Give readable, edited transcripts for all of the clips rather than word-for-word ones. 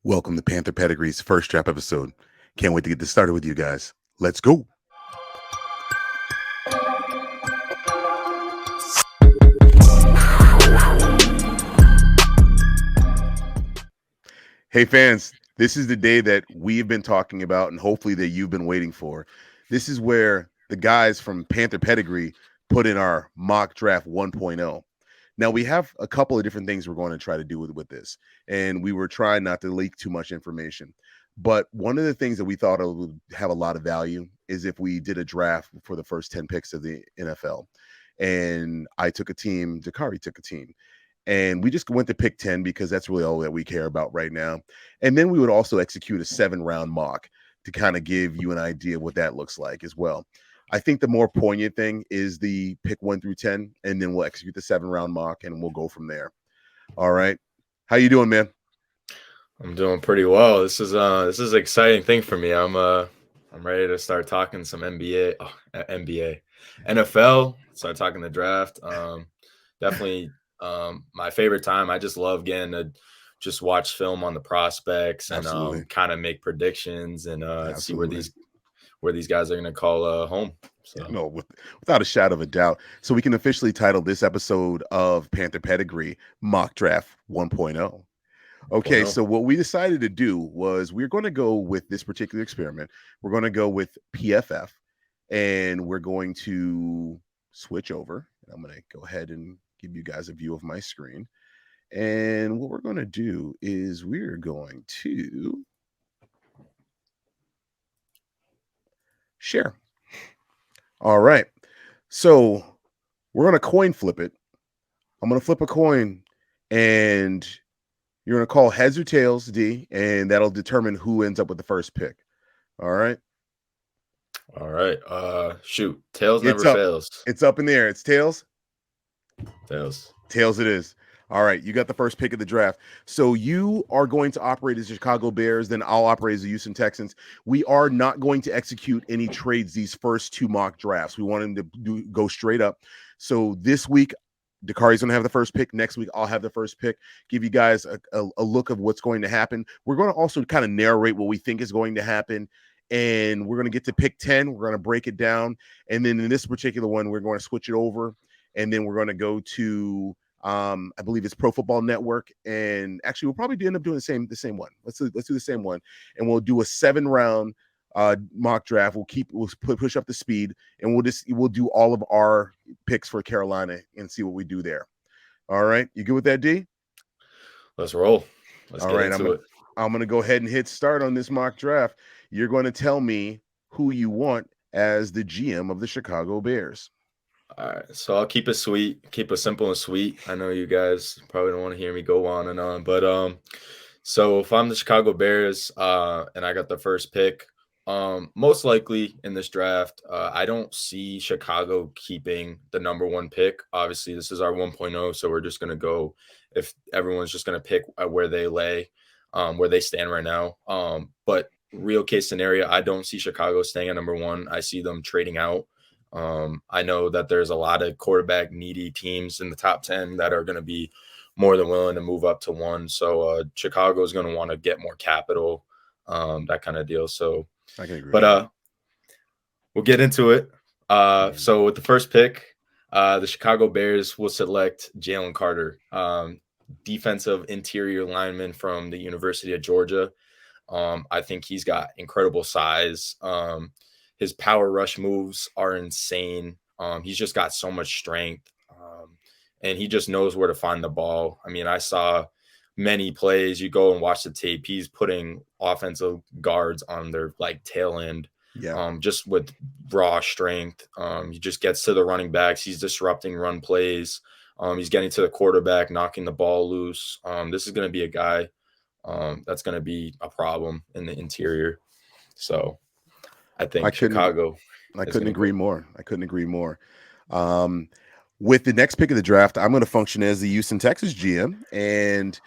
Welcome to Panther Pedigree's first draft episode. Can't wait to get this started with you guys. Let's go. Hey fans, this is the day that we've been talking about and hopefully that you've been waiting for. This is where the guys from Panther Pedigree put in our mock draft 1.0. Now we have a couple of different things we're going to try to do with this, and we were trying not to leak too much information. But one of the things that we thought would have a lot of value is if we did a draft for the first 10 picks of the NFL. And I took a team, Dakari took a team. And we just went to pick 10 because that's really all that we care about right now. And then we would also execute a 7-round mock to kind of give you an idea of what that looks like as well. I think the more poignant thing is the pick 1 through 10, and then we'll execute the 7-round mock and we'll go from there. All right. How you doing, man? I'm doing pretty well. This is an exciting thing for me. I'm ready to start talking some NBA, NFL. Start talking the draft. Definitely my favorite time. I just love getting to just watch film on the prospects and kind of make predictions and see where these guys are going to call home. So. Yeah, no, without a shadow of a doubt. So we can officially title this episode of Panther Pedigree Mock Draft 1.0. Okay, so what we decided to do was we're going to go with this particular experiment. We're going to go with PFF, and we're going to switch over. I'm going to go ahead and give you guys a view of my screen. And what we're going to do is we're going to share. All right. So we're going to coin flip it. I'm going to flip a coin, and you're going to call heads or tails, D, and that'll determine who ends up with the first pick. All right? All right. Shoot. Tails never fails. It's up in the air. It's tails? Tails. Tails it is. All right. You got the first pick of the draft. So you are going to operate as the Chicago Bears. Then I'll operate as the Houston Texans. We are not going to execute any trades these first 2 mock drafts. We want them to go straight up. So this week, Dakari's going to have the first pick. Next week, I'll have the first pick. Give you guys a look of what's going to happen. We're going to also kind of narrate what we think is going to happen. And we're going to get to pick 10. We're going to break it down. And then in this particular one, we're going to switch it over. And then we're going to go to, I believe it's Pro Football Network. And actually, we'll probably end up doing the same one. Let's do the same one. And we'll do a 7-round mock draft. We'll push up the speed, and we'll do all of our picks for Carolina and see what we do there. All right, you good with that, D? Let's roll. Let's all right, I'm gonna go ahead and hit start on this mock draft. You're going to tell me who you want as the GM of the Chicago Bears. All right, so I'll keep it sweet, keep it simple and sweet. I know you guys probably don't want to hear me go on and on, but so if I'm the Chicago Bears and I got the first pick, most likely in this draft, I don't see Chicago keeping the number 1 pick. Obviously, this is our 1.0, so we're just going to go if everyone's just going to pick where they lay, where they stand right now. But real case scenario, I don't see Chicago staying at number 1. I see them trading out. I know that there's a lot of quarterback needy teams in the top 10 that are going to be more than willing to move up to 1. So Chicago is going to want to get more capital, that kind of deal. So I can agree. But we'll get into it. So with the first pick, the Chicago Bears will select Jalen Carter, defensive interior lineman from the University of Georgia. I think he's got incredible size. His power rush moves are insane. He's just got so much strength, and he just knows where to find the ball. I mean, I saw many plays. You go and watch the tape. He's putting offensive guards on their tail end. Yeah. Just with raw strength. He just gets to the running backs. He's disrupting run plays. He's getting to the quarterback, knocking the ball loose. This is going to be a guy that's going to be a problem in the interior. So I think Chicago. I couldn't agree more. With the next pick of the draft, I'm going to function as the Houston Texans GM. And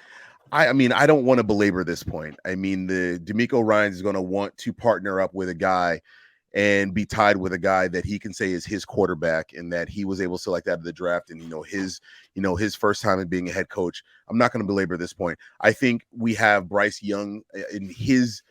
I mean, I don't want to belabor this point. I mean, the DeMeco Ryans is going to want to partner up with a guy and be tied with a guy that he can say is his quarterback and that he was able to select out of the draft, and his first time in being a head coach. I'm not going to belabor this point. I think we have Bryce Young in his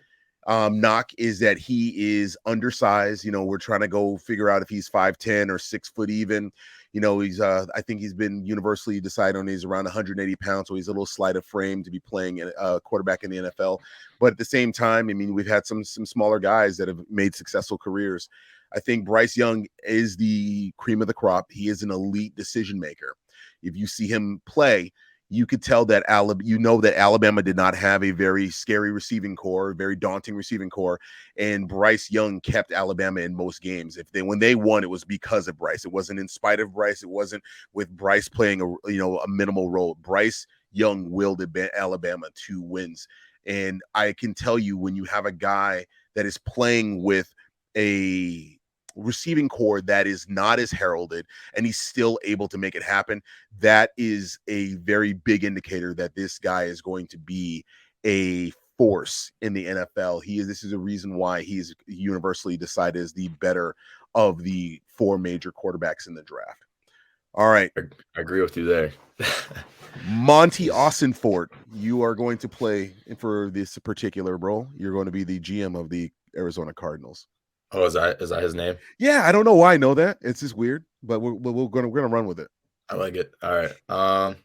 knock is that he is undersized. We're trying to go figure out if he's 5'10" or 6 foot even. He's I think he's been universally decided on he's around 180 pounds, so he's a little slight of frame to be playing a quarterback in the NFL. But at the same time, I mean, we've had some smaller guys that have made successful careers. I think Bryce Young is the cream of the crop. He is an elite decision maker. If you see him play, you could tell that Alabama did not have a very scary receiving core, very daunting receiving core, and Bryce Young kept Alabama in most games. When they won, it was because of Bryce. It wasn't in spite of Bryce. It wasn't with Bryce playing a minimal role. Bryce Young willed Alabama to wins, and I can tell you when you have a guy that is playing with a receiving core that is not as heralded and he's still able to make it happen, that is a very big indicator that this guy is going to be a force in the NFL. This is a reason why he's universally decided as the better of the four major quarterbacks in the draft. All right. I agree with you there. Monty Austinfort, you are going to play for this particular role. You're going to be the GM of the Arizona Cardinals. Oh, is that his name? Yeah, I don't know why I know that. It's just weird, but we're gonna run with it. I like it. All right.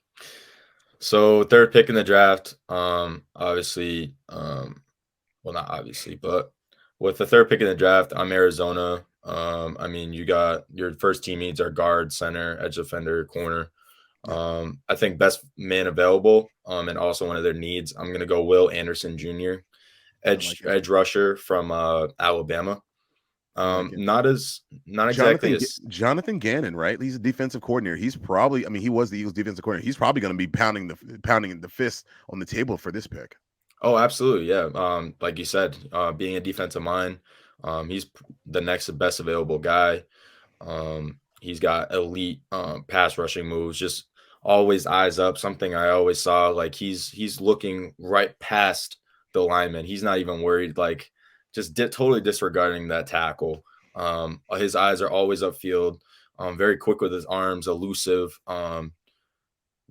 So third pick in the draft. Obviously, well, not obviously, but with the third pick in the draft, I'm Arizona. I mean, you got your first team needs are guard, center, edge defender, corner. I think best man available. And also one of their needs. I'm gonna go Will Anderson Jr., edge rusher from Alabama. Not exactly as Jonathan Gannon, right? He's a defensive coordinator. He's probably, I mean, he was the Eagles defensive coordinator. He's probably going to be pounding the fist on the table for this pick. Oh, absolutely, yeah. Like you said, being a defensive mind, he's the next best available guy. He's got elite pass rushing moves, just always eyes up. Something I always saw, like he's looking right past the lineman. He's not even worried, like just totally disregarding that tackle. His eyes are always upfield. Very quick with his arms, elusive.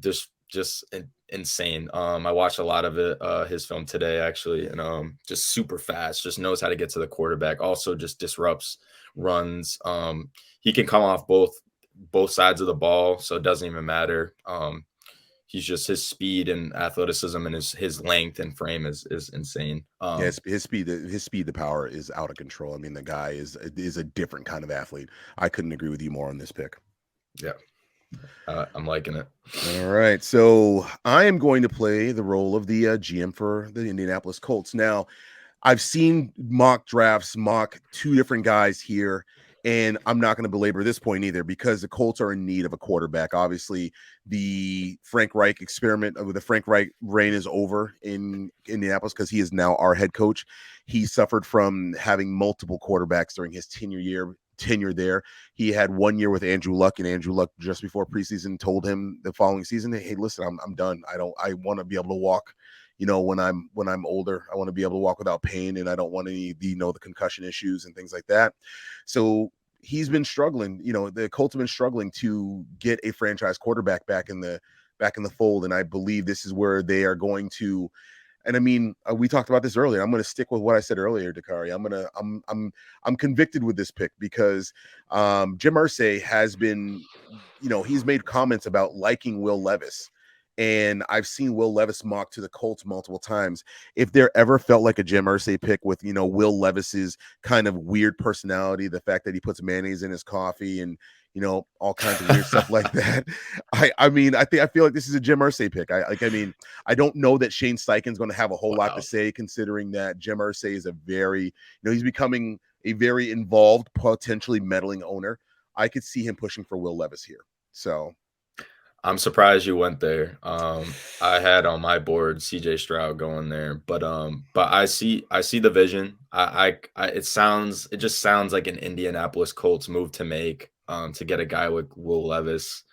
Just insane. I watched a lot of it, his film today actually, and just super fast. Just knows how to get to the quarterback. Also, just disrupts runs. He can come off both sides of the ball, so it doesn't even matter. He's just his speed and athleticism and his length and frame is insane. Yeah, his speed to power is out of control. I mean, the guy is a different kind of athlete. I couldn't agree with you more on this pick. Yeah, I'm liking it. All right, so I am going to play the role of the GM for the Indianapolis Colts. Now, I've seen mock drafts, mock two different guys here. And I'm not going to belabor this point either because the Colts are in need of a quarterback. Obviously, the Frank Reich experiment with the Frank Reich reign is over in Indianapolis because he is now our head coach. He suffered from having multiple quarterbacks during his tenure there. He had 1 year with Andrew Luck, and Andrew Luck just before preseason told him the following season, "Hey, listen, I'm done. I want to be able to walk. When I'm older, I want to be able to walk without pain, and I don't want any the concussion issues and things like that." So he's been struggling. The Colts have been struggling to get a franchise quarterback back in the fold, and I believe this is where they are going to. And I mean, we talked about this earlier. I'm going to stick with what I said earlier, Dakari. I'm convicted with this pick because Jim Irsay has been, he's made comments about liking Will Levis. And I've seen Will Levis mocked to the Colts multiple times. If there ever felt like a Jim Irsay pick with, Will Levis's kind of weird personality, the fact that he puts mayonnaise in his coffee and, all kinds of weird stuff like that. I feel like this is a Jim Irsay pick. I don't know that Shane Steichen's going to have a whole lot to say, considering that Jim Irsay is a very, he's becoming a very involved, potentially meddling owner. I could see him pushing for Will Levis here. So I'm surprised you went there. I had on my board CJ Stroud going there, but I see the vision. It just sounds like an Indianapolis Colts move to make to get a guy with Will Levis.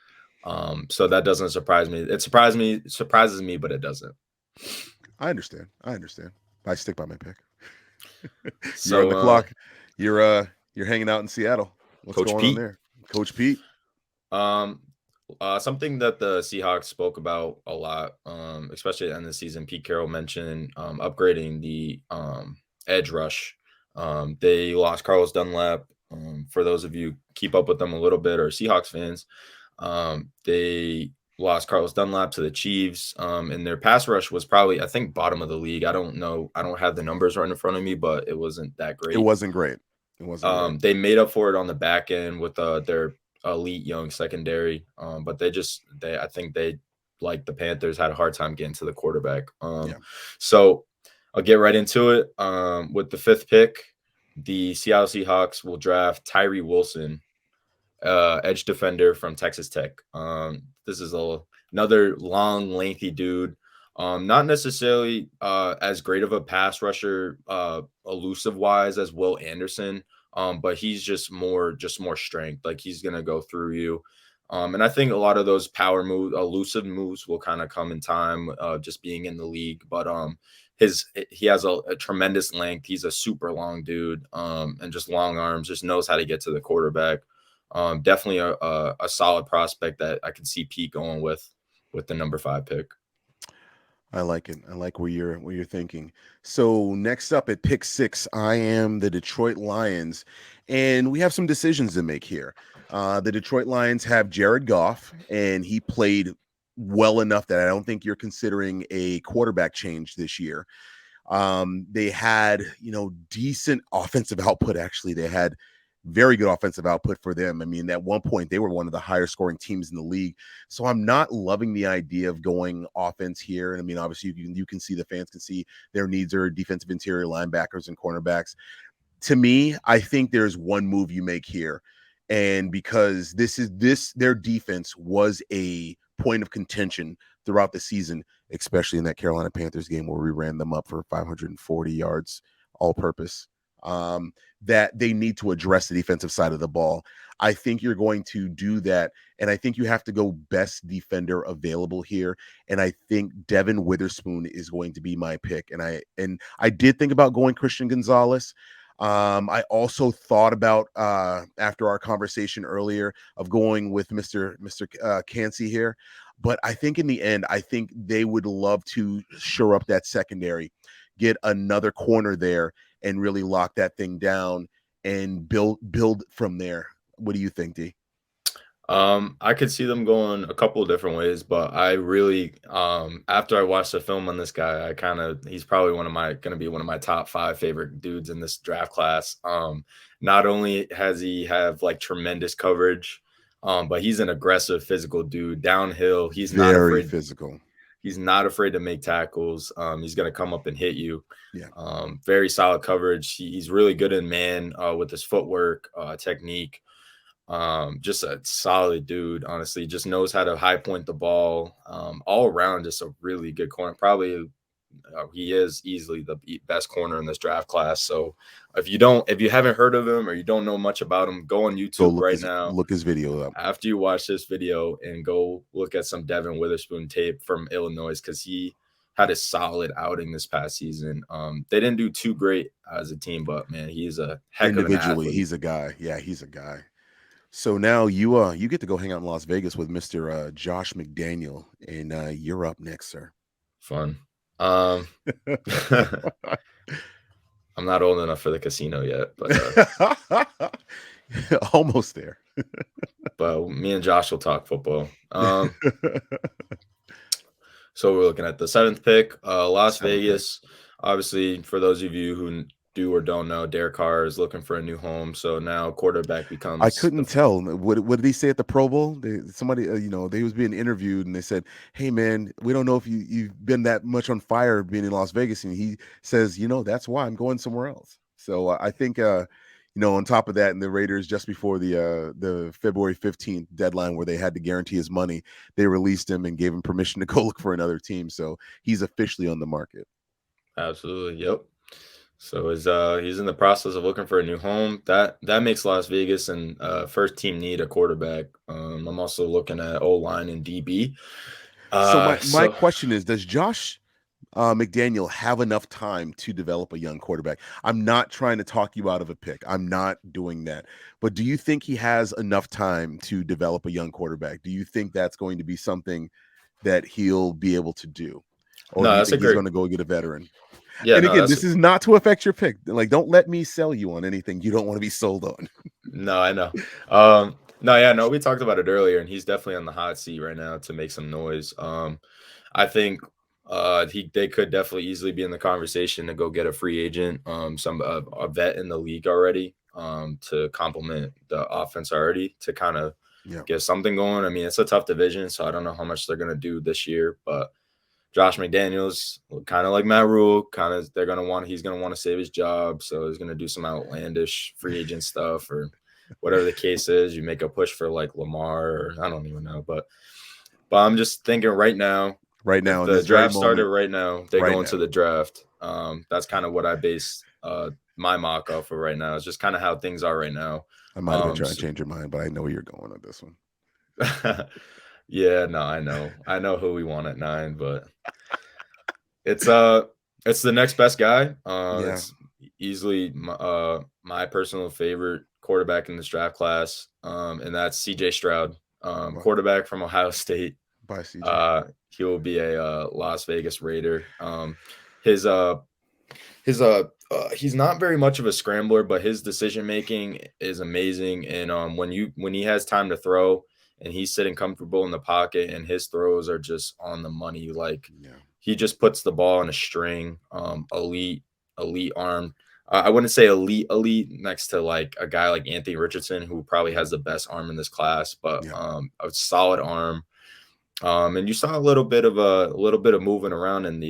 So that doesn't surprise me. It surprises me, but it doesn't. I understand. I stick by my pick. So you're on the clock. You're hanging out in Seattle. What's Coach going on Pete. there, Coach Pete? Um, Something that the Seahawks spoke about a lot, especially at the end of the season. Pete Carroll mentioned upgrading the edge rush. They lost Carlos Dunlap. For those of you keep up with them a little bit or Seahawks fans, they lost Carlos Dunlap to the Chiefs. And their pass rush was probably, I think, bottom of the league. I don't know. I don't have the numbers right in front of me, but it wasn't that It great. wasn't great. It wasn't great. They made up for it on the back end with their elite young secondary. But I think they, like the Panthers, had a hard time getting to the quarterback. Yeah. So I'll get right into it. With the 5th pick, the Seattle Seahawks will draft Tyree Wilson, edge defender from Texas Tech. This is another long, lengthy dude. Not necessarily as great of a pass rusher, elusive wise as Will Anderson. But he's just more strength. Like, he's gonna go through you. And I think a lot of those power moves, elusive moves, will kind of come in time, just being in the league. But he has a tremendous length. He's a super long dude, and just long arms. Just knows how to get to the quarterback. Definitely a solid prospect that I can see Pete going with the number 5 pick. I like it. I like where you're thinking. So next up at pick 6, I am the Detroit Lions, and we have some decisions to make here. The Detroit Lions have Jared Goff, and he played well enough that I don't think you're considering a quarterback change this year. They had, decent offensive output. Actually, they had very good offensive output for them. I mean, at one point, they were one of the higher scoring teams in the league. So I'm not loving the idea of going offense here. And I mean, obviously, you can see, the fans can see their needs are defensive interior linebackers and cornerbacks. To me, I think there's one move you make here. And because their defense was a point of contention throughout the season, especially in that Carolina Panthers game where we ran them up for 540 yards all purpose. That they need to address the defensive side of the ball. I think you're going to do that, and I think you have to go best defender available here. And I think Devin Witherspoon is going to be my pick. And I did think about going Christian Gonzalez. I also thought about after our conversation earlier of going with Mr. Cansey here, but I think in the end, I think they would love to shore up that secondary, get another corner there, and really lock that thing down and build from there. What do you think, D? I could see them going a couple of different ways, but I really, after I watched the film on this guy, he's probably going to be one of my top 5 favorite dudes in this draft class. Not only has he have like tremendous coverage, but he's an aggressive, physical dude downhill. He's not Very afraid. physical. He's not afraid to make tackles. He's going to come up and hit you. Yeah. Very solid coverage. He's really good in man, with his footwork, technique. Just a solid dude, honestly. Just knows how to high point the ball. All around, just a really good corner. Probably he is easily the best corner in this draft class. So if you haven't heard of him or you don't know much about him, go on YouTube now. Look his video up after you watch this video, and go look at some Devin Witherspoon tape from Illinois, because he had a solid outing this past season. They didn't do too great as a team, but man, he's a heck of an athlete. He's a guy. Yeah, he's a guy. So now you get to go hang out in Las Vegas with Mr. Josh McDaniel, and you're up next, sir. Fun. I'm not old enough for the casino yet, but almost there. But me and Josh will talk football. So we're looking at the 7th pick, Las Vegas. Obviously, for those of you who do or don't know, Derek Carr is looking for a new home. So now quarterback becomes. I couldn't tell. What did he say at the Pro Bowl? Somebody, they was being interviewed, and they said, "Hey, man, we don't know if you've been that much on fire being in Las Vegas." And he says, "That's why I'm going somewhere else." So I think, on top of that, and the Raiders, just before the February 15th deadline where they had to guarantee his money, they released him and gave him permission to go look for another team. So he's officially on the market. Absolutely. Yep. So he's in the process of looking for a new home. That makes Las Vegas and first team need a quarterback. I'm also looking at O-line and DB. So my question is, does Josh McDaniel have enough time to develop a young quarterback? I'm not trying to talk you out of a pick. I'm not doing that. But do you think he has enough time to develop a young quarterback? Do you think that's going to be something that he'll be able to do? Or do No, you that's a think he's great. going to go get a veteran? Yeah, And no, again, that's this is not to affect your pick. Like, don't let me sell you on anything you don't want to be sold on. no, I know. No, yeah, no, we talked about it earlier, and he's definitely on the hot seat right now to make some noise. I think they could definitely easily be in the conversation to go get a free agent, some a vet in the league already, to complement the offense already to kind of Yeah. get something going. I mean, it's a tough division, so I don't know how much they're gonna do this year, but Josh McDaniels, kind of like Matt Rule, kind of he's gonna want to save his job, so he's gonna do some outlandish free agent stuff or whatever the case is. You make a push for like Lamar, or I don't even know, but I'm just thinking right now, Right if now, in the this very draft started moment, right now, they right go into now. the draft. That's kind of what I base my mock off of right now. It's just kind of how things are right now. I might have been trying to So, change your mind, but I know where you're going with this one. yeah, no, I know who we want at 9, but it's the next best guy. Yeah. It's easily my personal favorite quarterback in this draft class. And that's CJ Stroud, Bye, quarterback from Ohio State. bye CJ. He will be a Las Vegas Raider. His he's not very much of a scrambler, but his decision making is amazing. And when he has time to throw and he's sitting comfortable in the pocket and his throws are just on the money, like Yeah. he just puts the ball in a string. Elite arm. I wouldn't say elite next to like a guy like Anthony Richardson, who probably has the best arm in this class, but Yeah. a solid arm. And you saw a little bit of moving around in the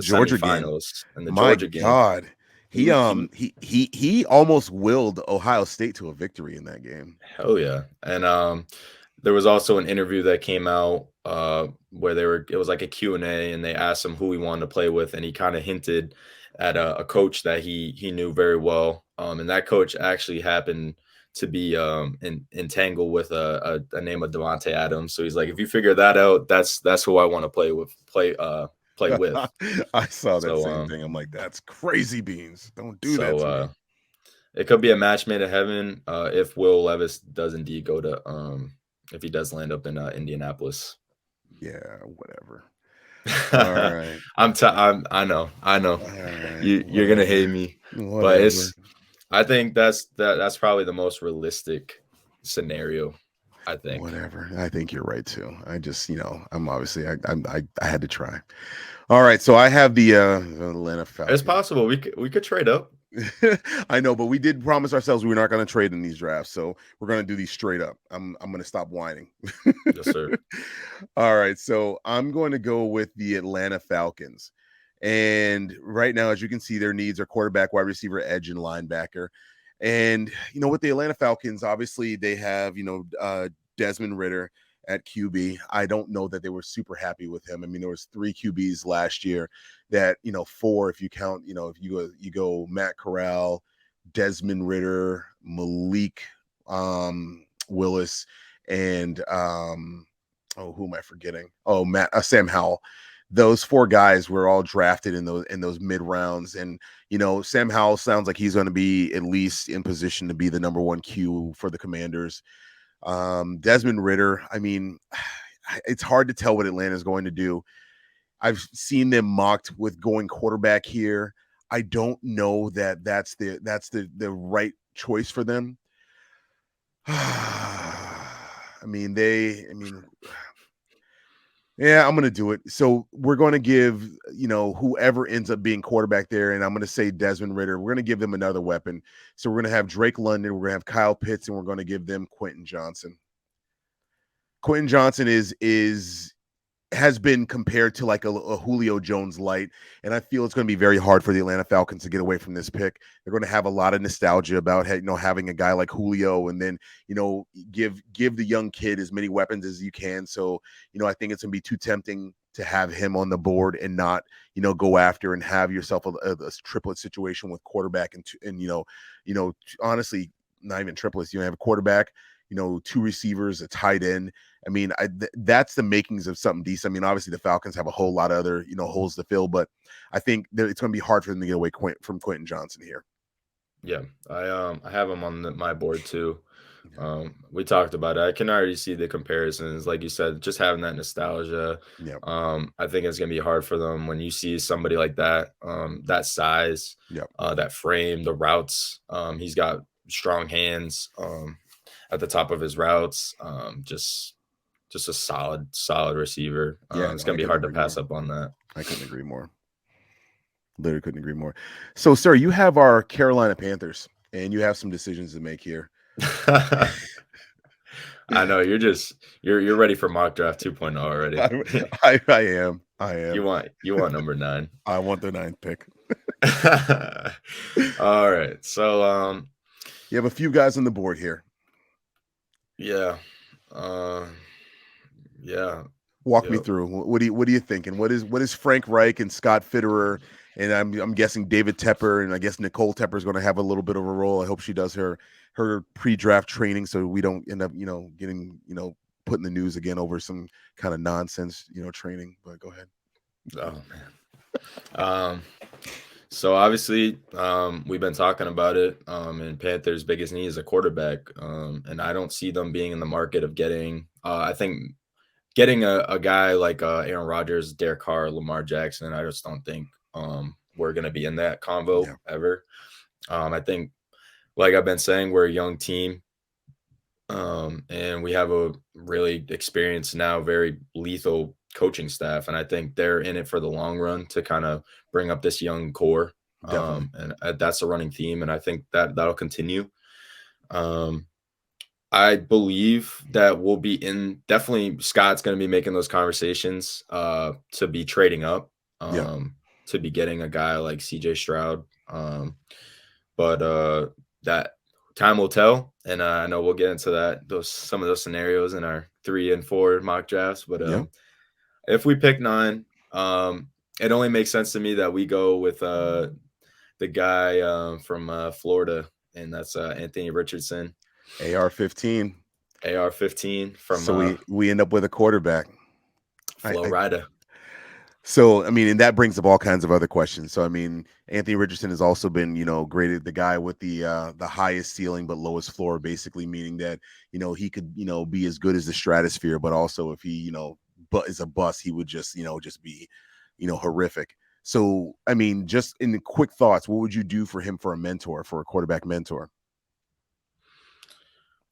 Georgia game. semifinals in the My Georgia game. God. He He um he he he he almost willed Ohio State to a victory in that game. Hell yeah. And there was also an interview that came out where it was like a Q&A, and they asked him who he wanted to play with, and he kind of hinted at a coach that he knew very well. And that coach actually happened to be entangled with a name of Devontae Adams. So he's like, if you figure that out, that's who I want to play with. I saw that So same thing. I'm like, that's crazy beans. Don't do that so to me. it could be a match made in heaven if Will Levis does indeed go to if he does land up in Indianapolis. Yeah, whatever. All right. I know. All right. You're gonna hate Whatever. me, but Whatever. I think that's probably the most realistic scenario. I think Whatever. I think you're right too. I just, I'm obviously I had to try. All right, so I have the Atlanta it's Falcons. possible we could trade up. I know, but we did promise ourselves we're not going to trade in these drafts, so we're going to do these straight up. I'm going to stop whining. Yes, sir. All right, so I'm going to go with the Atlanta Falcons. And right now, as you can see, their needs are quarterback, wide receiver, edge, and linebacker. And with the Atlanta Falcons, obviously they have Desmond Ritter at QB. I don't know that they were super happy with him. I mean, there was 3 QBs last year that 4 if you count. If you go Matt Corral, Desmond Ritter, Malik Willis, and who am I forgetting? Oh, Sam Howell. Those 4 guys were all drafted in those mid rounds, and Sam Howell sounds like he's going to be at least in position to be the number 1 Q for the Commanders. Desmond Ritter, I mean, it's hard to tell what Atlanta is going to do. I've seen them mocked with going quarterback here. I don't know that that's the right choice for them. Yeah, I'm going to do it. So we're going to give, whoever ends up being quarterback there, and I'm going to say Desmond Ritter, we're going to give them another weapon. So we're going to have Drake London, we're going to have Kyle Pitts, and we're going to give them Quentin Johnson. Quentin Johnson has been compared to like a Julio Jones light, and I feel it's going to be very hard for the Atlanta Falcons to get away from this pick. They're going to have a lot of nostalgia about having a guy like Julio, and then give the young kid as many weapons as you can. So I think it's going to be too tempting to have him on the board and not go after and have yourself a triplet situation with quarterback and honestly not even triplets. You have a quarterback, two receivers, a tight end. I mean, that's the makings of something decent. I mean, obviously the Falcons have a whole lot of other, holes to fill, but I think that it's going to be hard for them to get away from Quentin Johnson here. Yeah, I have him on my board too. Yeah. We talked about it. I can already see the comparisons, like you said, just having that nostalgia. Yep. I think it's gonna be hard for them when you see somebody like that, that size, Yep. that frame, the routes. He's got strong hands at the top of his routes. Just a solid receiver. Yeah. It's No, I gonna be couldn't hard to agree pass more. up on that. I couldn't agree more. Literally couldn't agree more. So, sir, you have our Carolina Panthers, and you have some decisions to make here. I know you're ready for mock draft 2.0 already. I am. I am. You want number 9. I want the 9th pick. All right. So You have a few guys on the board here. yeah. Yeah. Walk me through. What are you thinking? What is Frank Reich and Scott Fitterer, and I'm guessing David Tepper, and I guess Nicole Tepper is going to have a little bit of a role. I hope she does her pre-draft training so we don't end up getting put in the news again over some kind of nonsense training. But go ahead. Oh man. So obviously, we've been talking about it. And Panthers' biggest need is a quarterback. And I don't see them being in the market of getting. I think getting a guy like Aaron Rodgers, Derek Carr, Lamar Jackson. I just don't think we're going to be in that convo ever. I think, like I've been saying, we're a young team. And we have a really experienced now, very lethal coaching staff, and I think they're in it for the long run to kind of bring up this young core. And that's a running theme, and I think that'll continue. I believe that we'll be in. Definitely, Scott's going to be making those conversations to be trading up, to be getting a guy like CJ Stroud. But that time will tell, and I know we'll get into some of those scenarios in our 3 and 4 mock drafts. But if we pick 9, it only makes sense to me that we go with the guy from Florida, and that's Anthony Richardson. AR-15. AR-15 from so we end up with a quarterback. Florida. So, I mean, and that brings up all kinds of other questions. So, I mean, Anthony Richardson has also been, graded the guy with the highest ceiling but lowest floor, basically meaning that, he could, be as good as the stratosphere, but also if he, but is a bust, he would just be, horrific. So, I mean, just in the quick thoughts, what would you do for him for a quarterback mentor?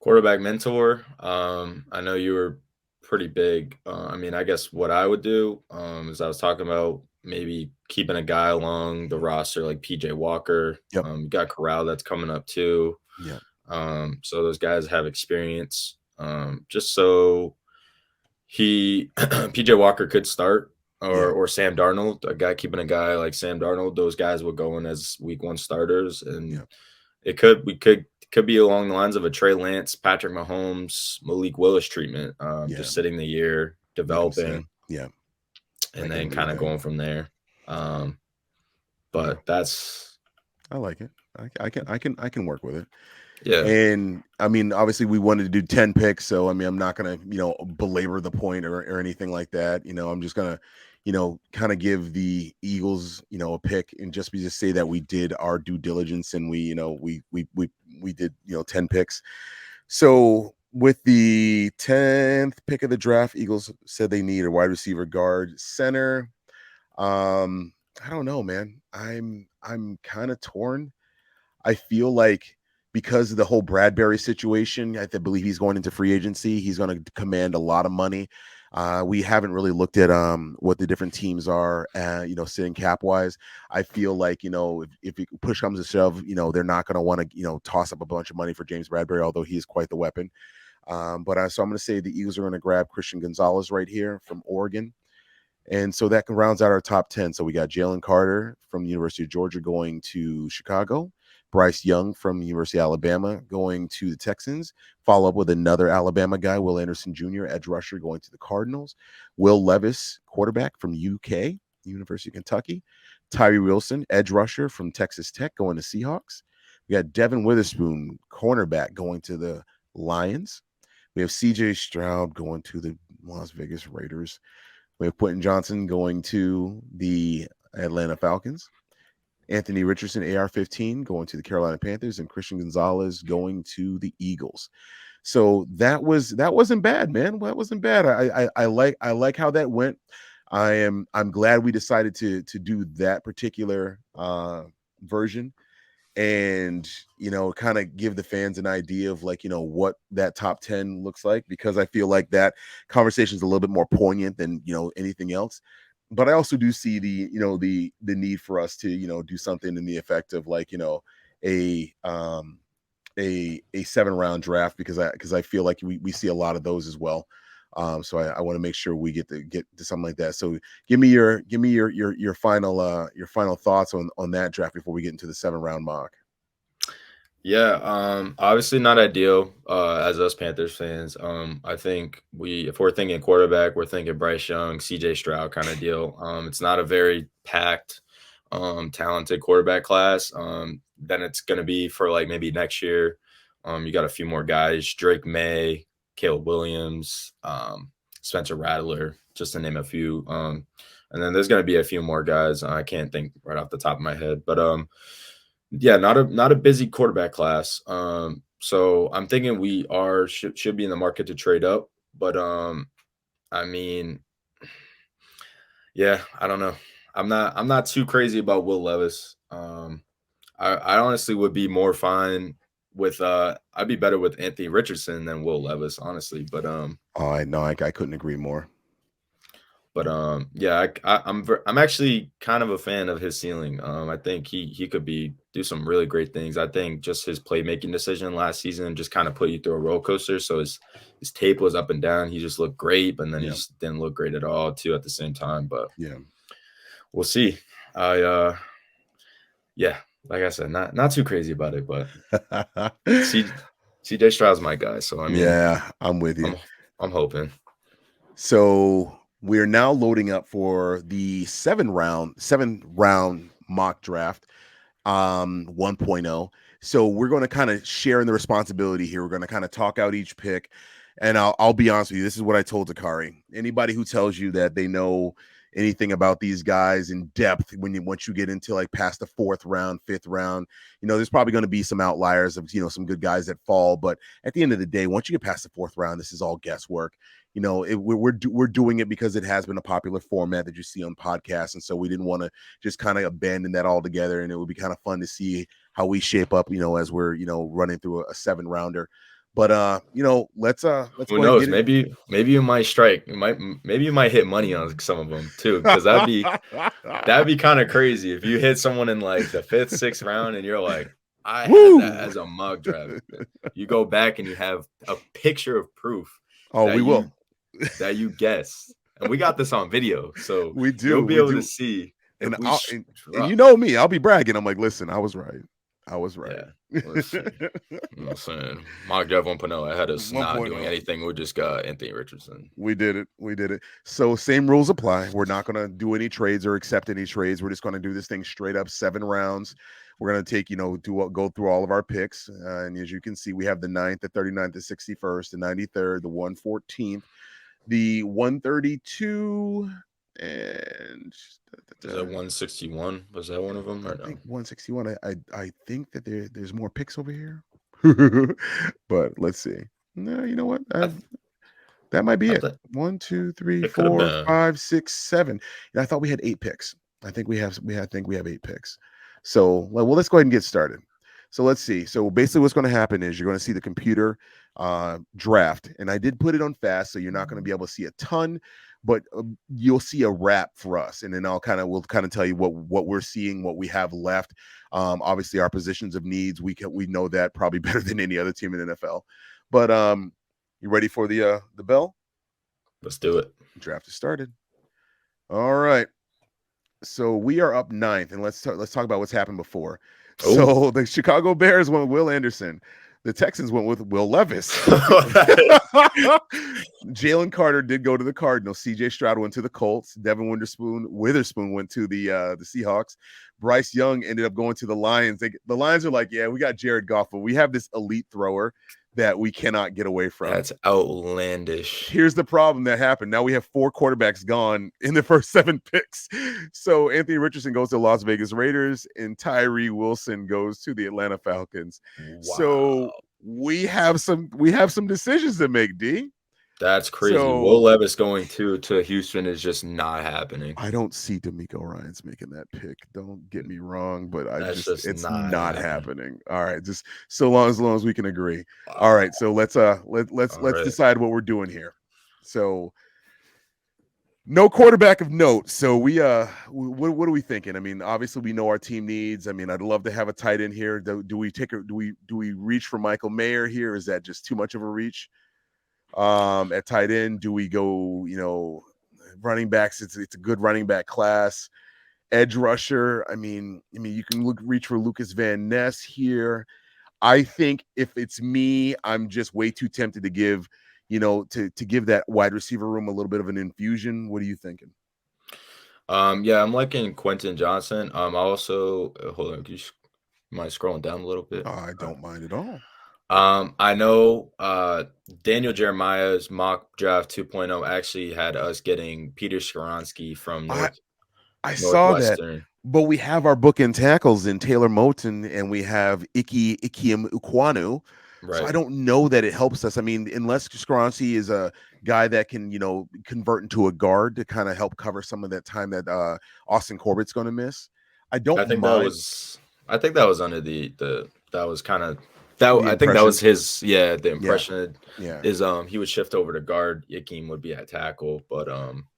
Quarterback mentor. I know you were pretty big. I mean, I guess what I would do is I was talking about maybe keeping a guy along the roster like PJ Walker. You got Corral that's coming up too. So those guys have experience. Just so PJ Walker could start, or Sam Darnold, keeping a guy like Sam Darnold. Those guys will go in as week 1 starters, and we could be along the lines of a Trey Lance, Patrick Mahomes, Malik Willis treatment. Just sitting the year, developing, and then kind of going from there. But that's, I like it. I can work with it. Yeah. And I mean, obviously we wanted to do 10 picks. So, I mean, I'm not going to, belabor the point or anything like that. I'm just going to, kind of give the Eagles, a pick and just say that we did our due diligence and we did, 10 picks. So with the 10th pick of the draft, Eagles said they need a wide receiver, guard, center. I don't know, man. I'm kind of torn. I feel like because of the whole Bradbury situation, I believe he's going into free agency. He's going to command a lot of money. We haven't really looked at what the different teams are, sitting cap wise. I feel like, if push comes to shove, they're not going to want to, toss up a bunch of money for James Bradbury, although he is quite the weapon. So I'm going to say the Eagles are going to grab Christian Gonzalez right here from Oregon. And so that rounds out our top 10. So we got Jalen Carter from the University of Georgia going to Chicago. Bryce Young from the University of Alabama going to the Texans. Follow up with another Alabama guy, Will Anderson Jr., edge rusher, going to the Cardinals. Will Levis, quarterback from UK, University of Kentucky. Tyree Wilson, edge rusher from Texas Tech, going to Seahawks. We got Devin Witherspoon, cornerback, going to the Lions. We have CJ Stroud going to the Las Vegas Raiders. We have Quentin Johnson going to the Atlanta Falcons. Anthony Richardson, AR-15, going to the Carolina Panthers, and Christian Gonzalez going to the Eagles. So that wasn't bad, man. That wasn't bad. I like how that went. I'm glad we decided to do that particular version, and kind of give the fans an idea of like what that top 10 looks like, because I feel like that conversation is a little bit more poignant than anything else. But I also do see the need for us to do something in the effect of like a a 7-round draft, because I feel like we see a lot of those as well. So I want to make sure we get to something like that. So give me your final thoughts on that draft before we get into the 7-round mock. Yeah, obviously not ideal as us Panthers fans. I think if we're thinking quarterback, we're thinking Bryce Young, CJ Stroud kind of deal. It's not a very packed, talented quarterback class. Then it's going to be for like maybe next year. You got a few more guys: Drake May, Caleb Williams, Spencer Rattler, just to name a few. And then there's going to be a few more guys. I can't think right off the top of my head, but yeah, not a busy quarterback class. So I'm thinking we should be in the market to trade up, but I mean, yeah, I don't know. I'm not too crazy about Will Levis. I honestly would be more fine with I'd be better with Anthony Richardson than Will Levis, honestly. But I know I couldn't agree more. Yeah, I'm actually kind of a fan of his ceiling. I think he could do some really great things. I think just his playmaking decision last season just kind of put you through a roller coaster. So his tape was up and down. He just looked great, but then he just didn't look great at all too at the same time. But yeah, we'll see. Yeah, like I said, not too crazy about it, but CJ Stroud's my guy. So I mean, yeah, I'm with you. I'm hoping. So we're now loading up for the 7-round mock draft 1.0. So we're going to kind of share in the responsibility here. We're going to kind of talk out each pick, and I'll be honest with you, this is what I told Takari. Anybody who tells you that they know anything about these guys in depth, once you get into like past the 4th round, 5th round, there's probably going to be some outliers of some good guys that fall, but at the end of the day, once you get past the 4th round, this is all guesswork. We're doing it because it has been a popular format that you see on podcasts, and so we didn't want to just kind of abandon that altogether. And it would be kind of fun to see how we shape up, as we're running through a 7-rounder. But let's who knows? Maybe you might strike. Maybe you might hit money on some of them too, because that'd be kind of crazy if you hit someone in like the 5th, 6th round, and you're like, I had that as a mock draft. You go back and you have a picture of proof. Oh, we will. That you guess, and we got this on video, so we do. You'll be able to see. And you know me, I'll be bragging. I'm like, listen, I was right. Yeah, listen, I'm saying mock draft 1.0. I had us not doing anything. We just got Anthony Richardson. We did it. So same rules apply. We're not going to do any trades or accept any trades. We're just going to do this thing straight up 7 rounds. We're going to take, go through all of our picks. And as you can see, we have the 9th, the 39th, the 61st, the 93rd, the 114th, the 132, and is that 161? Was that one of them? I think 161. I think that there's more picks over here. But let's see. No, you know what? That might be it. 1, 2, 3, 4, 5, 6, 7. I thought we had 8 picks. I think we have 8 picks. So let's go ahead and get started. So let's see. So basically what's going to happen is you're going to see the computer draft, and I did put it on fast, so you're not going to be able to see a ton, but you'll see a wrap for us, and then we'll kind of tell you what we're seeing, what we have left. Obviously our positions of needs, we know that probably better than any other team in the NFL. But you ready for the bell? Let's do it. Draft is started. All right. So we are up 9th, and let's talk about what's happened before. Oh. So the Chicago Bears went with Will Anderson. The Texans went with Will Levis. Jalen Carter did go to the Cardinals. CJ Stroud went to the Colts. Devin Witherspoon went to the Seahawks. Bryce Young ended up going to the Lions. The Lions are like, yeah, we got Jared Goff, but we have this elite thrower that we cannot get away from. That's outlandish. Here's the problem that happened. Now we have 4 quarterbacks gone in the first 7 picks. So Anthony Richardson goes to Las Vegas Raiders and Tyree Wilson goes to the Atlanta Falcons. So Wow. we have some decisions to make, D. That's crazy. So Will Levis going to Houston is just not happening. I don't see D'Amico Ryans making that pick. Don't get me wrong, but That's just it's not not happening. happening. All right, just so long as we can agree. All right, so let's All let's right. decide what we're doing here. So no quarterback of note. So what are we thinking? I mean, obviously we know our team needs. I mean, I'd love to have a tight end here. Do we take a do we reach for Michael Mayer here? Is that just too much of a reach? At tight end, do we go, running backs? It's a good running back class. Edge rusher. I mean, you can reach for Lucas Van Ness here. I think if it's me, I'm just way too tempted to give, to give that wide receiver room a little bit of an infusion. What are you thinking? Yeah, I'm liking Quentin Johnson. I also hold on, mind scrolling down a little bit? I don't mind at all. I know Daniel Jeremiah's mock draft 2.0 actually had us getting Peter Skoronsky from I saw that, Northwestern. but we have our bookend tackles in Taylor Moton and we have Ikiem Ukwanu. So I Right. don't know that it helps us. I mean, unless Skronci is a guy that can, convert into a guard to kind of help cover some of that time that Austin Corbett's going to miss. I I don't think that mind was I think that was under the that was kind of that the I think that impression. was his the Yeah, impression yeah. is he would shift over to guard, Ikem would be at tackle, but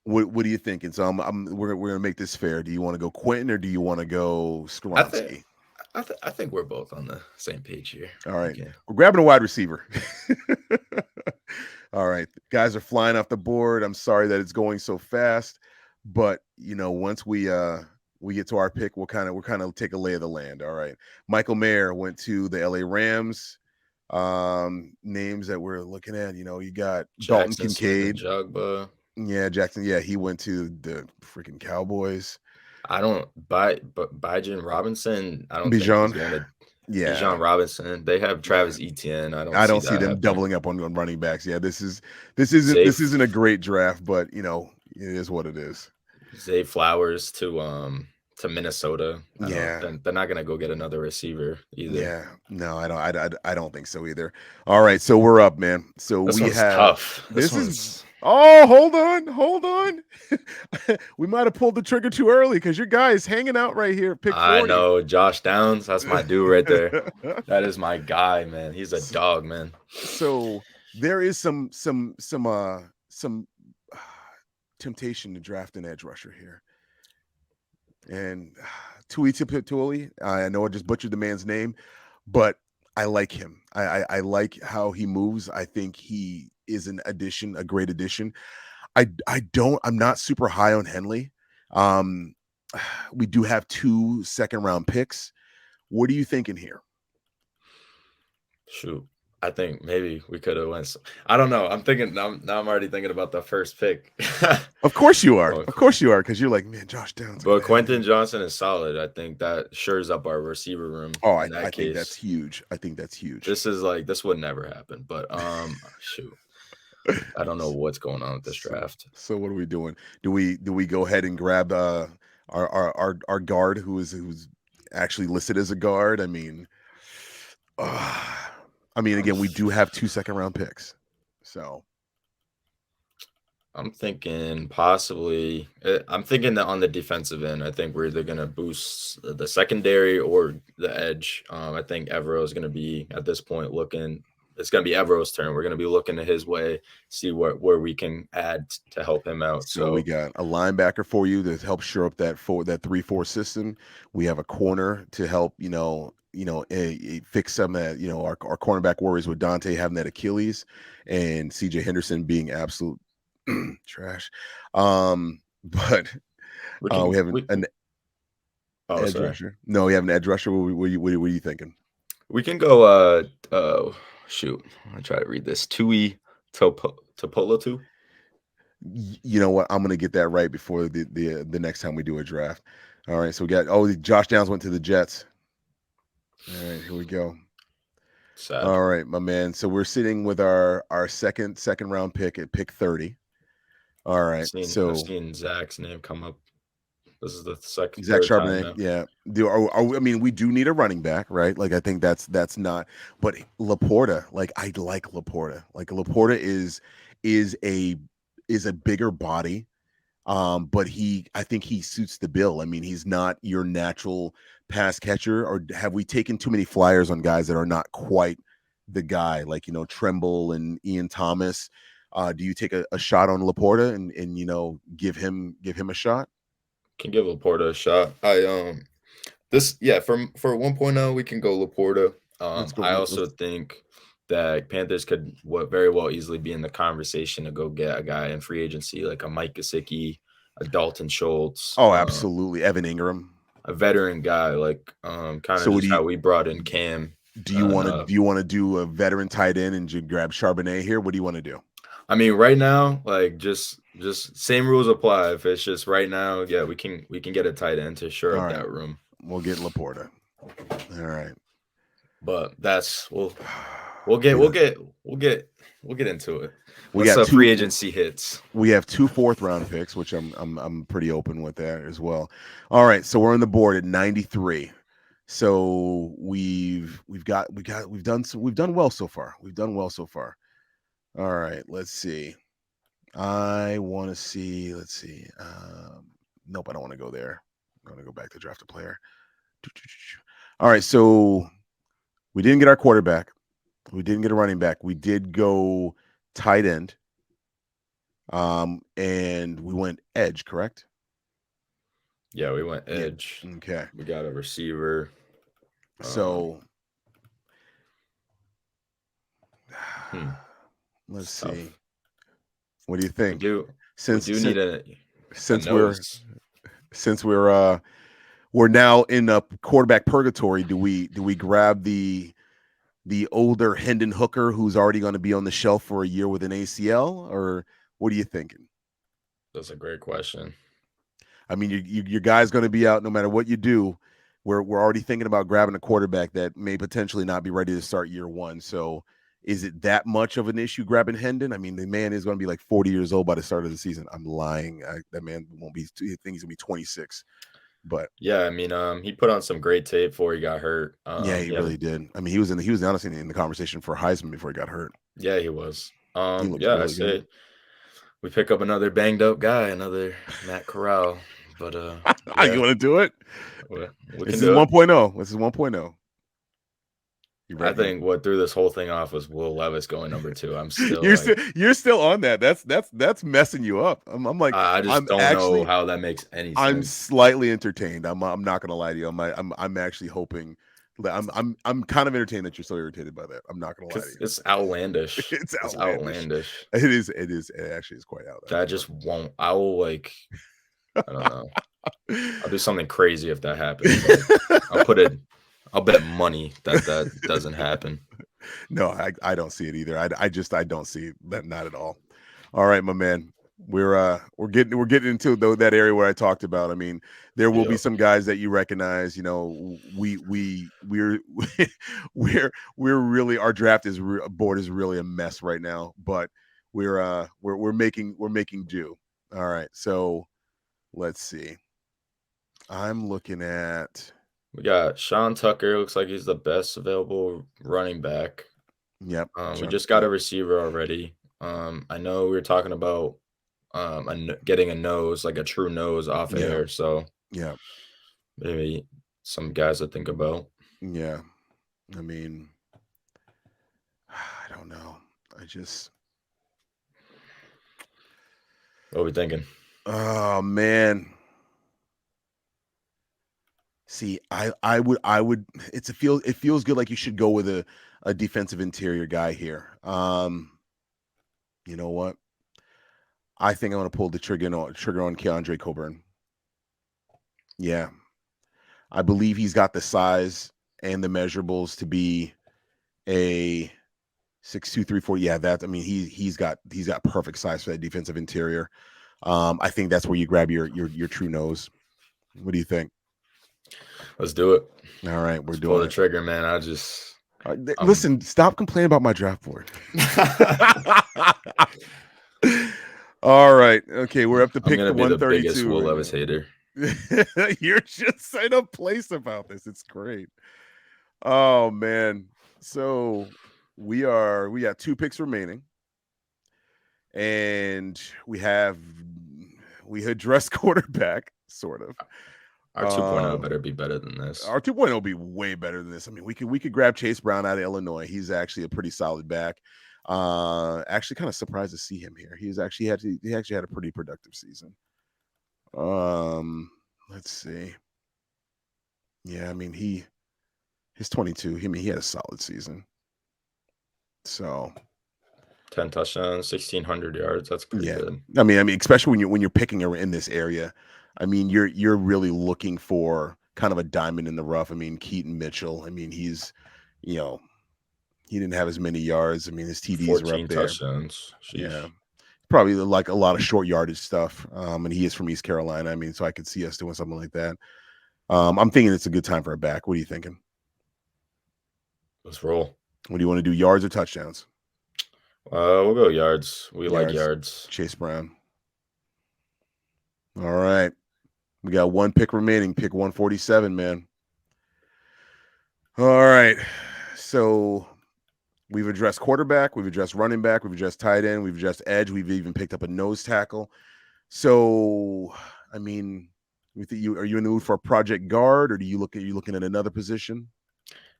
What are you thinking? So we're gonna make this fair. Do you want to go Quentin or do you want to go I think Skronski? I think we're both on the same page here. All right, Okay. we're grabbing a wide receiver. All right, guys are flying off the board. I'm sorry that it's going so fast, but once we get to our pick, we'll take a lay of the land. All right, Michael Mayer went to the LA Rams. Names that we're looking at, you got Dalton Jackson Smith and Kincaid. Jugba. Yeah, Jackson. Yeah, he went to the freaking Cowboys. I don't but Bijan Robinson, I don't think he's Bijan. going to Yeah, Bijan Robinson. They have yeah. Travis Etienne. I don't I see don't see that them happening. doubling up on running backs. Yeah, Zay this isn't a great draft, but it is what it is. Zay Flowers to Minnesota. I don't. Yeah, They're not gonna go get another receiver either. yeah. No, I don't. I don't think so either. All right, so we're up, man. So This we one's have tough. This this is. one's. Oh, hold on. We might have pulled the trigger too early because your guy is hanging out right here, pick I 40. know Josh Downs. That's my dude right there. That is my guy, man. He's a dog, man. So there is some temptation to draft an edge rusher here. And Tui Tipituli, I know I just butchered the man's name, but I like him. I like how he moves. I think he is an addition, a great addition. I'm not super high on Henley. Um, we do have 2 second-round picks. What are you thinking here? Shoot. I think maybe we could have went. I don't know. I'm thinking now. I'm already thinking about the first pick. Of course you are. Going Of course you are, because you're like, man, Josh Downs But gonna have Quentin him. Johnson is solid. I think that shores up our receiver room Oh, in that I think that's case. huge. I think that's huge. This would never happen. But shoot. I don't know what's going on with this draft. So what are we doing? Do we go ahead and grab our guard who's actually listed as a guard? Again, we do have 2 second-round picks. So I'm thinking possibly. I'm thinking that on the defensive end, I think we're either going to boost the secondary or the edge. I think Evero is going to be at this point looking. It's going to be Evero's turn. We're going to be looking at his way, see where we can add to help him out. So we got a linebacker for you to help shore up that 3-4 system. We have a corner to help, fix some of that, our cornerback worries with Dante having that Achilles and CJ Henderson being absolute trash. But we can. we have an Oh, edge sorry. rusher. No, we have an edge rusher. What are you thinking? We can go. Shoot. I try to read this. Tui Topolotu. You know what? I'm gonna get that right before the next time we do a draft. All right, so we got Josh Downs went to the Jets. All right, here we go. Sad. All right, my man. So we're sitting with our second round pick at pick 30. All I've right. seen I've So seen Zach's name come up. This is the second, Zach third time Charbonnet, now. yeah. I mean, we do need a running back, right? Like, I think that's not. But Laporta, like, I like Laporta. Like, Laporta is a is a bigger body, but I think he suits the bill. I mean, he's not your natural pass catcher. Or have we taken too many flyers on guys that are not quite the guy? Like, Tremble and Ian Thomas. Do you take a shot on Laporta and give him a shot? Can give Laporta a shot. For 1.0 we can go Laporta. Let's go. I also Let's. think that Panthers could very well easily be in the conversation to go get a guy in free agency like a Mike Gesicki, a Dalton Schultz, Oh, absolutely, Evan Ingram. a veteran guy like kind of So, what just how we brought in Cam. do you And want to do? You want to do a veteran tight end and grab Charbonnet here? What do you want to do? I mean, right now, like just same rules apply. If it's just right now, yeah, we can get a tight end to shore All up right, that room. we'll get Laporta. All right. But that's we'll We get into it. we Once got the free two. agency hits. We have two fourth-round picks, which I'm pretty open with that as well. All right, so we're on the board at 93. So we've done well so far. We've done well so far. All right, let's see. I want to see. Let's see. Nope, I don't want to go there. I'm going to go back to draft a player. All right, so we didn't get our quarterback. We didn't get a running back. We did go tight end. And we went edge, correct? Yeah, we went Yeah. edge. Okay. We got a receiver. So let's It's tough. see. What do you think? We do need a Since nose. we're now in a quarterback purgatory, do we grab the older Hendon Hooker who's already going to be on the shelf for a year with an ACL, or what are you thinking? That's a great question. I mean, your guy's going to be out no matter what you do. We're already thinking about grabbing a quarterback that may potentially not be ready to start year one. So, is it that much of an issue grabbing Hendon? I mean, the man is going to be like 40 years old by the start of the season. I'm lying. That man won't be. I think he's going to be 26. But yeah, I mean, he put on some great tape before he got hurt. yeah, he really did. I mean, he was honestly in the conversation for Heisman before he got hurt. Yeah, he was. He looked Yeah, I really say good. we pick up another banged up guy, another Matt Corral. But You want to do it? we This can is do it. 1.0. This is 1.0. I think what threw this whole thing off was Will Levis going number 2. I'm still you're still on that. That's messing you up. I'm like I just I'm don't actually know how that makes any I'm sense. slightly entertained. I'm not gonna lie to you. I'm actually hoping that I'm kind of entertained that you're so irritated by that. I'm not gonna lie to you. It's outlandish. It's It's outlandish. outlandish. It actually is quite outlandish. That just won't. I will like. I don't know. I'll do something crazy if that happens. I'll bet money that doesn't happen. No, I don't see it either. I don't see that, not at all. All right, my man. We're getting into that area where I talked about. I mean, there will be some guys that you recognize. We're we're really, our draft board is really a mess right now, but we're making do. All right, so let's see. I'm looking at. We got Sean Tucker. Looks like he's the best available running back. Yep. We just got a receiver already. I know we were talking about getting a nose, like a true nose off air. So yeah, maybe some guys to think about. Yeah. I mean, I don't know. What are we thinking? Oh man. See, I would it feels good, like you should go with a defensive interior guy here. You know what? I think I'm gonna pull the trigger on Keandre Coburn. Yeah. I believe he's got the size and the measurables to be a 6'2", 3'4". Yeah, he's got perfect size for that defensive interior. I think that's where you grab your true nose. What do you think? Let's do it. All right, Let's pull the trigger, man. I'm Listen, stop complaining about my draft board. All right. Okay, we're up to I'm pick gonna the be the biggest 132 Will right Levis now. hater. You're just in a place about this. It's great. Oh man. So we got 2 picks remaining, and we addressed quarterback, sort of. Our 2.0 better be better than this. Our 2.0 will be way better than this. I mean, we could grab Chase Brown out of Illinois. He's actually a pretty solid back. Actually kind of surprised to see him here. He actually had a pretty productive season. Let's see. Yeah, I mean he's 22. He had a solid season. So 10 touchdowns, 1,600 yards. That's pretty yeah, good. I mean, especially when you're picking in this area, I mean, you're really looking for kind of a diamond in the rough. I mean, Keaton Mitchell. I mean, you know, he didn't have as many yards. I mean, his TDs were up 14 there. touchdowns. Yeah, Sheesh. probably like a lot of short yardage stuff. And he is from East Carolina. I mean, so I could see us doing something like that. I'm thinking it's a good time for a back. What are you thinking? Let's roll. What do you want to do? Yards or touchdowns? We'll go yards. We like Yards. yards. Chase Brown. All right. We got 1 pick remaining. Pick 147, man. All right. So we've addressed quarterback, we've addressed running back, we've addressed tight end, we've addressed edge, we've even picked up a nose tackle. So, I mean, are you in the mood for a project guard, or are you looking at another position?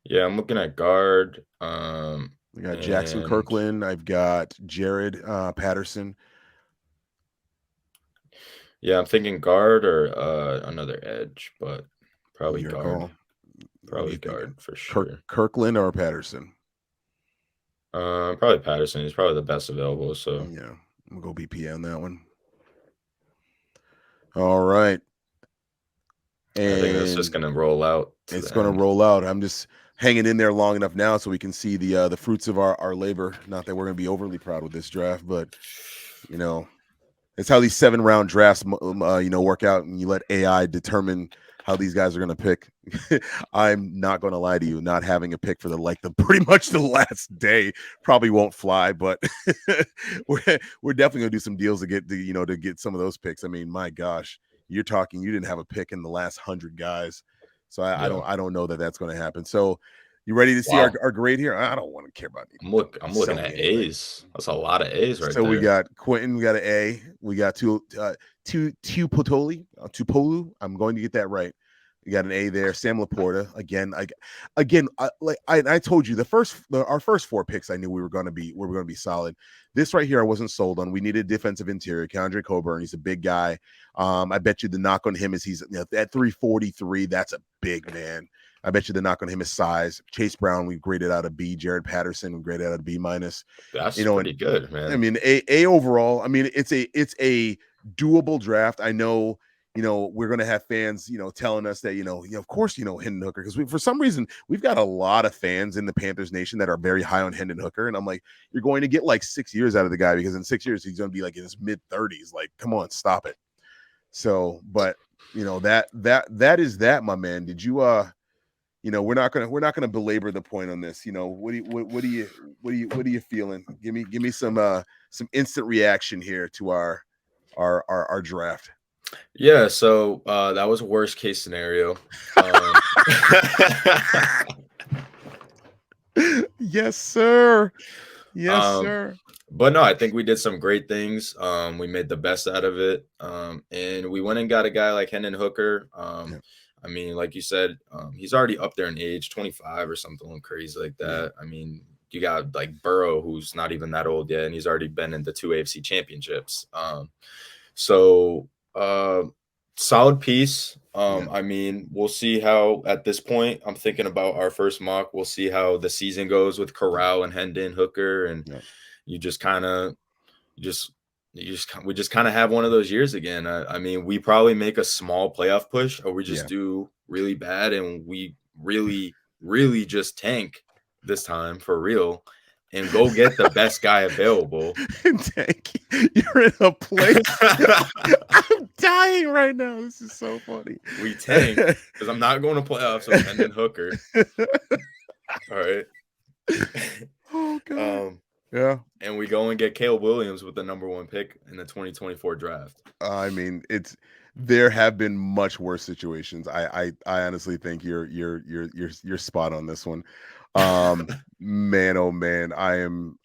Yeah, I'm looking at guard. We got Jackson And Kirkland. I've got Jared Patterson. yeah, I'm thinking guard or another edge, but probably Your guard. call. What are Probably you thinking? guard for sure. Kirkland or Patterson? Probably Patterson. He's probably the best available. So Yeah, I'm gonna go BPA on that one. All right. I think that's just And gonna roll out to it's the going to end. roll out. I'm just hanging in there long enough now so we can see the fruits of our labor. Not that we're going to be overly proud with this draft, but you know, it's how these 7 round drafts, work out, and you let AI determine how these guys are going to pick. I'm not going to lie to you, not having a pick for the pretty much the last day probably won't fly, but we're definitely going to do some deals to get some of those picks. I mean, my gosh, you're talking, you didn't have a pick in the last 100 guys. So Yeah. I don't know that that's going to happen. So you ready to see Wow. our grade here? I don't want to care about I'm looking selling at anything. A's. That's a lot of A's right So we there. got Quentin, we got an A, we got Tupolu. I'm going to get that right. We got an A there. Sam Laporta again. I told you our first 4 picks. I knew we were going to be solid. This right here, I wasn't sold on. We needed defensive interior. Keandre Coburn. He's a big guy. I bet you the knock on him is he's at 343. That's a big man. I bet you the knock on him is size. Chase Brown, we graded out a B. Jared Patterson, we graded out a B minus. That's And pretty good, I man. mean, a overall. I mean, it's a doable draft. I know, we're gonna have fans, telling us that, of course, Hendon Hooker, because for some reason we've got a lot of fans in the Panthers nation that are very high on Hendon Hooker, and I'm like, you're going to get like 6 years out of the guy because in 6 years he's going to be like in his mid-30s. Like, come on, stop it. So, but that is that, my man. Did you we're not gonna belabor the point on this. What are you feeling? Give me some instant reaction here to our draft. Yeah, so that was a worst case scenario. Yes, sir. Yes, um, sir. but no, I think we did some great things. We made the best out of it. And we went and got a guy like Hendon Hooker. Yeah, I mean, like you said, he's already up there in age, 25 or something crazy like yeah, that. I mean, you got like Burrow, who's not even that old yet, and he's already been in the 2 AFC championships. So solid piece. yeah, I mean, we'll see how at this point. I'm thinking about our first mock. We'll see how the season goes with Corral and Hendon Hooker, and yeah, you just kind of, we just kind of have one of those years again. I mean, we probably make a small playoff push, or we just yeah. do really bad, and we really, really just tank this time for real, and go get the best guy available. Thank you. You're in a place. I'm dying right now. This is so funny. We tank because I'm not going to playoffs with Hendon Hooker. All right. Oh God. Yeah. And we go and get Caleb Williams with the #1 pick in the 2024 draft. I mean, there have been much worse situations. I honestly think you're spot on this one. Man, oh man, I am.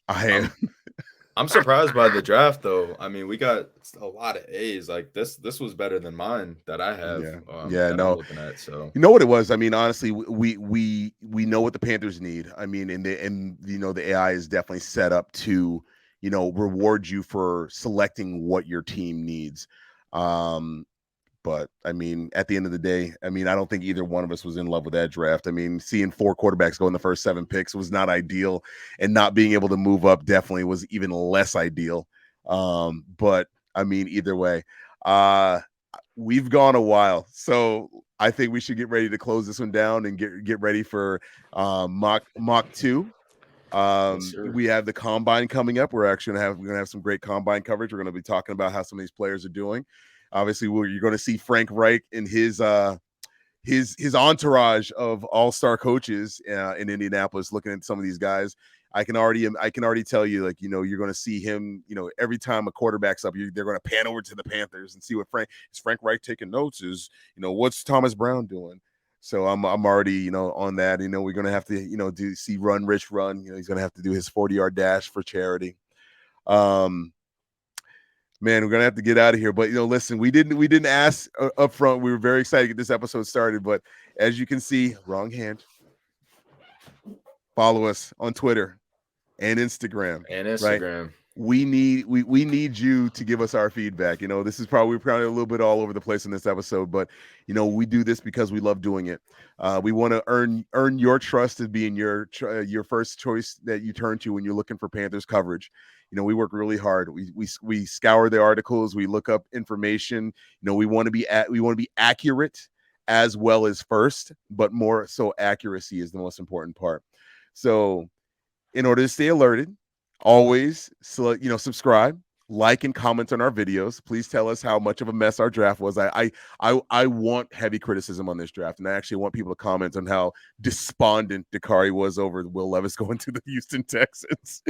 I'm surprised by the draft though. I mean, we got a lot of A's. Like this was better than mine that I have. Yeah, that no. I'm looking at. So You know what it was? I mean, honestly, we know what the Panthers need. I mean, and the AI is definitely set up to, reward you for selecting what your team needs. But I mean, at the end of the day, I mean, I don't think either one of us was in love with that draft. I mean, seeing 4 quarterbacks go in the first 7 picks was not ideal, and not being able to move up definitely was even less ideal. But I mean, either way, we've gone a while, so I think we should get ready to close this one down and get ready for mock 2. Yes, We have the combine coming up. We're gonna have some great combine coverage. We're gonna be talking about how some of these players are doing. Obviously, you're going to see Frank Reich and his entourage of all-star coaches in Indianapolis looking at some of these guys. I can already tell you, like, you're going to see him, every time a quarterback's up, they're going to pan over to the Panthers and see what Frank Reich taking notes, is, what's Thomas Brown doing? So I'm already, on that. We're going to have to, see Run Rich Run. He's going to have to do his 40-yard dash for charity. Man, we're gonna have to get out of here. But listen, we didn't ask up front. We were very excited to get this episode started. But as you can see, wrong hand. Follow us on Twitter and Instagram. Right? We need you to give us our feedback. This is probably a little bit all over the place in this episode, but we do this because we love doing it. We want to earn your trust as being your first choice that you turn to when you're looking for Panthers coverage. We work really hard. We scour the articles. We look up information. We want to be accurate as well as first, but more so accuracy is the most important part. So, in order to stay alerted, always subscribe, like, and comment on our videos. Please tell us how much of a mess our draft was. I want heavy criticism on this draft, and I actually want people to comment on how despondent Dakari was over Will Levis going to the Houston Texans.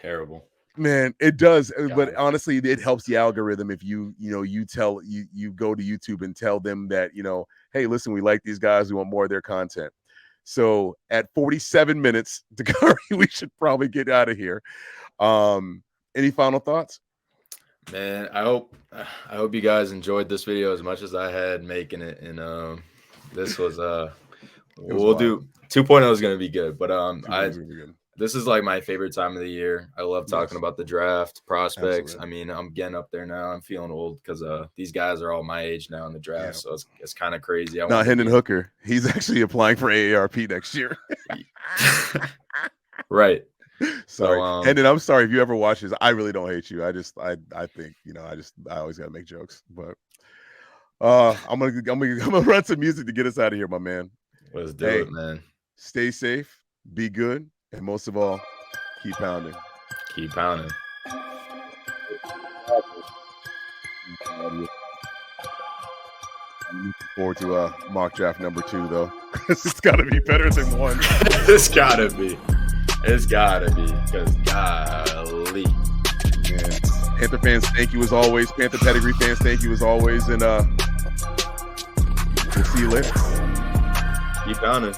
Terrible, man. It does. But honestly, it helps the algorithm if you go to YouTube and tell them that, hey, listen, we like these guys, we want more of their content. So at 47 minutes, Dakari, we should probably get out of here. Any final thoughts? Man, I hope you guys enjoyed this video as much as I had making it. And this was we'll do 2.0 is going to be good, but this is like my favorite time of the year. I love talking about the draft prospects. Absolutely. I mean, I'm getting up there now. I'm feeling old because these guys are all my age now in the draft. Yeah. So it's kind of crazy. Not Hendon Hooker. He's actually applying for AARP next year. Right. Sorry, Hendon. I'm sorry if you ever watch this. I really don't hate you. I think I always gotta make jokes. But I'm gonna run some music to get us out of here, my man. Let's do it, man. Stay safe. Be good. And most of all, keep pounding. Keep pounding. I'm looking forward to mock draft number 2, though. It's got to be better than 1. It's got to be. Because golly. Man. Panther fans, thank you as always. Panther Pedigree fans, thank you as always. And we'll see you later. Keep pounding.